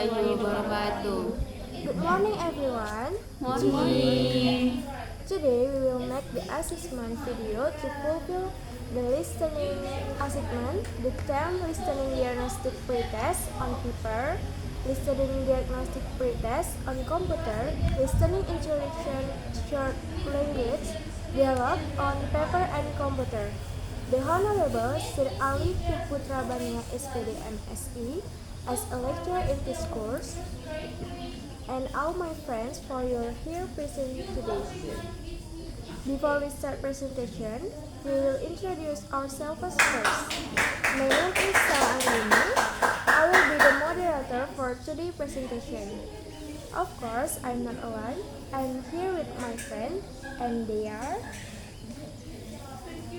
warahmatullahi wabarakatuh. Good morning, everyone. Morning. Today we will make the assessment video to fulfill the listening assignment, the term listening diagnostic pretest on paper, listening diagnostic pretest on computer, listening introduction short language dialogue on paper and computer. The Honorable Sir Ali Putra Bania SPD MSI as a lecturer in this course and all my friends for your here present today. Before we start presentation, we will introduce ourselves first. My name is Sarah Anglini. I will be the moderator for today's presentation. Of course, I'm not alone. I'm here with my friend, and they are.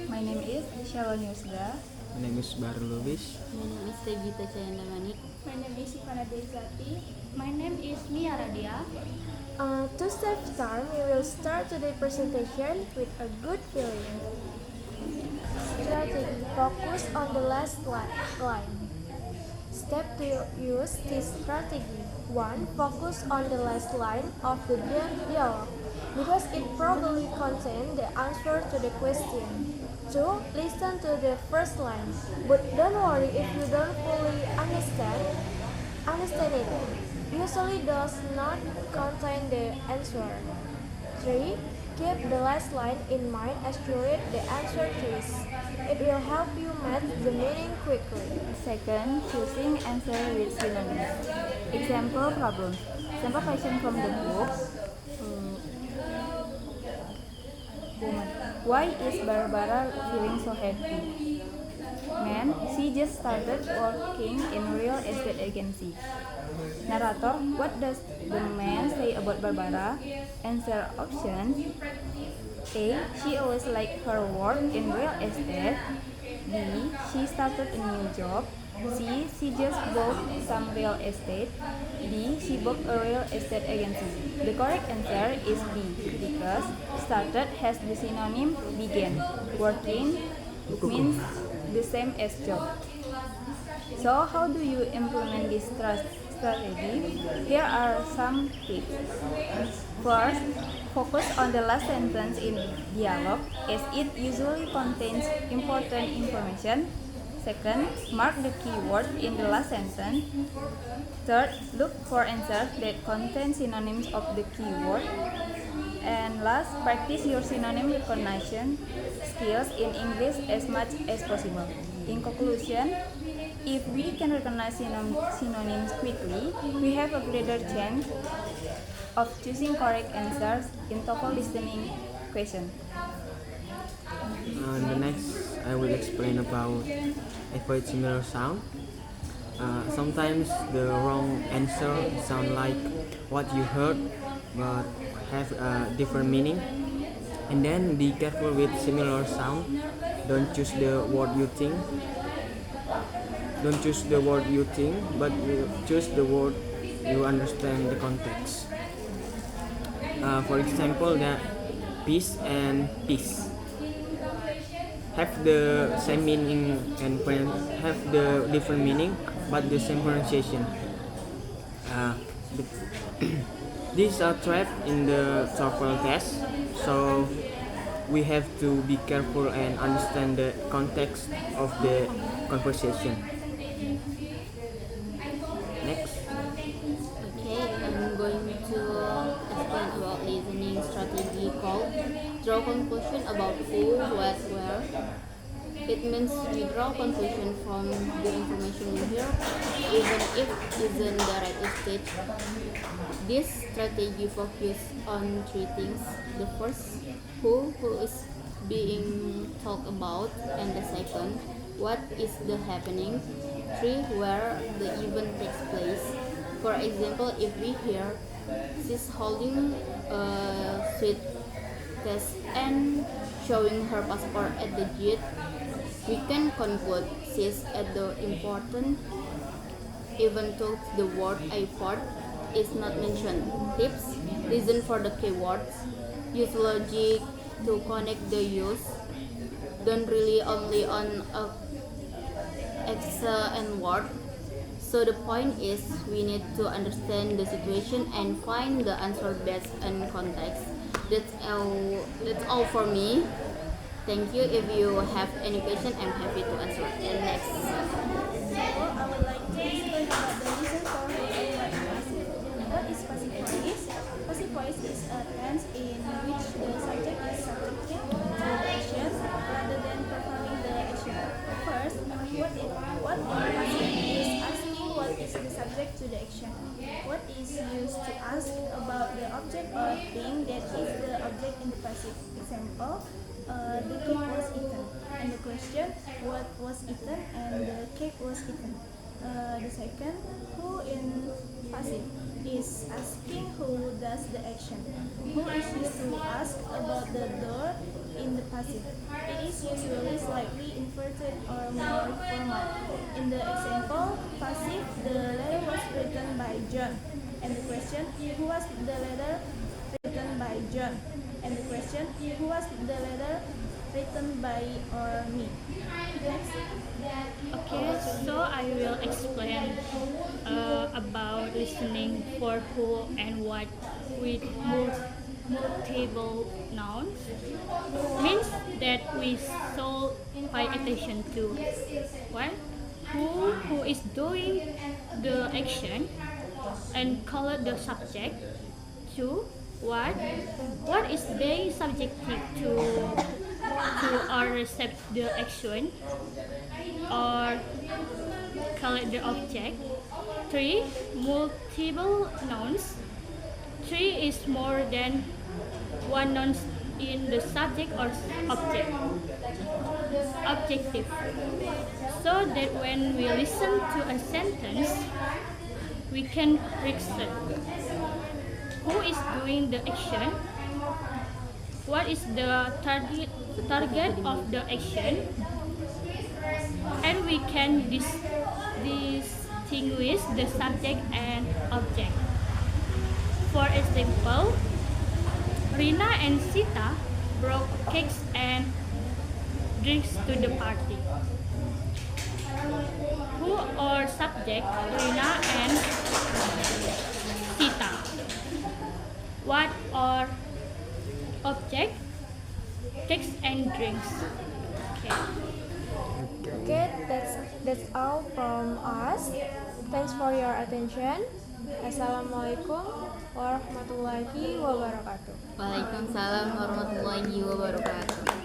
My name is Shalon Yusda. My name is Baru Lubis. My name is Tegita Cayandamanik. My name is Ivana Dezati. My name is Mia Radia. To save time, we will start today's presentation with a good feeling. Strategy: focus on the last line. Step to use this strategy. 1. Focus on the last line of the dialogue because it probably contains the answer to the question. 2. Listen to the first line, but don't worry if you don't fully understand it. Usually does not contain the answer. 3. Keep the last line in mind as you read the answer choice. It will help you match the meaning quickly. Second, choosing answer with synonyms. Example problem. Sample question from the book. Woman. Why is Barbara feeling so happy? Man, she just started working in real estate agency. Narrator, what does the man say about Barbara? Answer options. A. She always liked her work in real estate. B. She started a new job. C. She just bought some real estate. D. She bought a real estate agency. The correct answer is B because started has the synonym began. Working means the same as job. So how do you implement this strategy? Here are some tips. First, focus on the last sentence in dialogue as it usually contains important information. Second, mark the keyword in the last sentence. Third, look for answers that contain synonyms of the keyword. And last, practice your synonym recognition skills in English as much as possible. In conclusion, if we can recognize synonyms quickly, we have a greater chance of choosing correct answers in TOEFL listening question. The next, I will explain about avoid similar sound. Sometimes the wrong answer sound like what you heard, but have a different meaning. And then be careful with similar sound. Don't choose the word you think. Don't choose the word you think, but you choose the word you understand the context. For example, the peace and peace have the same meaning and have the different meaning, but the same pronunciation. These are trapped in the TOEFL test, so we have to be careful and understand the context of the conversation. Next. Okay, I'm going to explain about listening strategy called draw conclusion about who, what, where. It means we draw conclusion from the information we hear, even if it isn't directly stated. This strategy focuses on three things. The first, who is being talked about, and the second, what is the happening. 3. Where the event takes place. For example, if we hear she's holding a suitcase and showing her passport at the gate, we can conclude she's at the important even though the word airport is not mentioned. Tips: listen for the keywords. Use logic to connect the use. Don't rely only on a Excel and Word. So the point is we need to understand the situation and find the answer based on context. That's all for me. Thank you. If you have any question, I'm happy to answer. And next. I would like to explain about the reason for and what is passive. What is passive voice? Passive voice is a tense in which the subject is subjecting to the action rather than performing the action. First, what passive is asking what is the subject to the action. What is used to ask about the object or thing that is the object in the passive. Example, the cake was eaten, and the question what was eaten and the cake was eaten. The second, who in passive is asking who does the action. Who is used to ask about the door in the passive. It is usually slightly inverted or more formal. In the example passive, the letter was written by John, and the question who was the letter written by John, and the question who was the letter written by or me. Next. Okay, so I will explain about listening for who and what with multiple nouns. Means that we should pay attention to one, who is doing the action and call it the subject. Two, what is they subjective to or accept the action or call it the object. Three, multiple nouns. Three is more than one noun in the subject or object. Objective. So that when we listen to a sentence, we can reason who is doing the action, what is the target of the action, and we can distinguish the subject and object. For example, Rina and Sita brought cakes and drinks to the party. Who are subject? Rina and Sita. What are object? Cakes and drinks. Okay. Okay, that's all from us. Thanks for your attention. Assalamualaikum warahmatullahi wabarakatuh. Waalaikumsalam warahmatullahi wabarakatuh.